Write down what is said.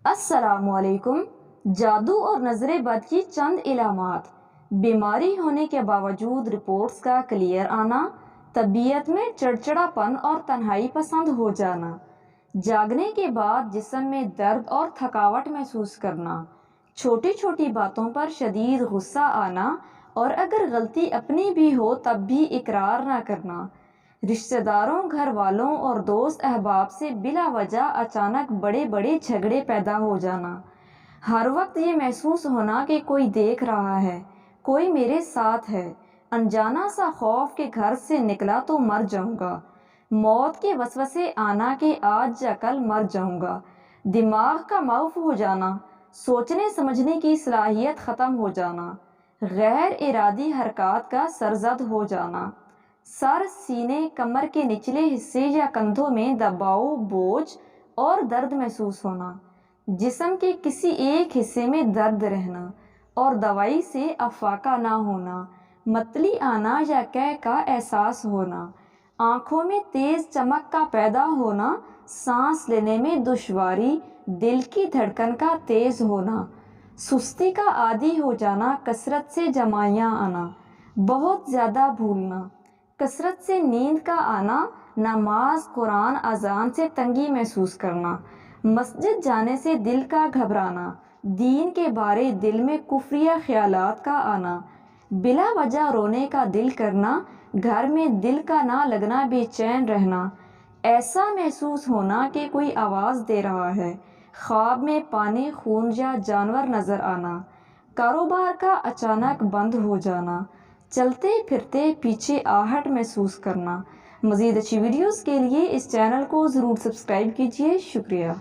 السلام علیکم۔ جادو اور نظر بد کی چند علامات: بیماری ہونے کے باوجود رپورٹس کا کلیئر آنا، طبیعت میں چڑچڑاپن اور تنہائی پسند ہو جانا، جاگنے کے بعد جسم میں درد اور تھکاوٹ محسوس کرنا، چھوٹی چھوٹی باتوں پر شدید غصہ آنا اور اگر غلطی اپنی بھی ہو تب بھی اقرار نہ کرنا، رشتہ داروں، گھر والوں اور دوست احباب سے بلا وجہ اچانک بڑے بڑے جھگڑے پیدا ہو جانا، ہر وقت یہ محسوس ہونا کہ کوئی دیکھ رہا ہے، کوئی میرے ساتھ ہے، انجانا سا خوف کہ گھر سے نکلا تو مر جاؤں گا، موت کے وسوسے آنا کہ آج یا کل مر جاؤں گا، دماغ کا معاف ہو جانا، سوچنے سمجھنے کی صلاحیت ختم ہو جانا، غیر ارادی حرکات کا سرزد ہو جانا، سر، سینے، کمر کے نچلے حصے یا کندھوں میں دباؤ، بوجھ اور درد محسوس ہونا، جسم کے کسی ایک حصے میں درد رہنا اور دوائی سے افاقہ نہ ہونا، متلی آنا یا قے کا احساس ہونا، آنکھوں میں تیز چمک کا پیدا ہونا، سانس لینے میں دشواری، دل کی دھڑکن کا تیز ہونا، سستی کا عادی ہو جانا، کثرت سے جمائیاں آنا، بہت زیادہ بھولنا، کثرت سے نیند کا آنا، نماز، قرآن، اذان سے تنگی محسوس کرنا، مسجد جانے سے دل کا گھبرانا، دین کے بارے دل میں کفریہ خیالات کا آنا، بلا وجہ رونے کا دل کرنا، گھر میں دل کا نہ لگنا، بے چین رہنا، ایسا محسوس ہونا کہ کوئی آواز دے رہا ہے، خواب میں پانی، خون یا جانور نظر آنا، کاروبار کا اچانک بند ہو جانا، چلتے پھرتے پیچھے آہٹ محسوس کرنا۔ مزید اچھی ویڈیوز کے لیے اس چینل کو ضرور سبسکرائب کیجیے۔ شکریہ۔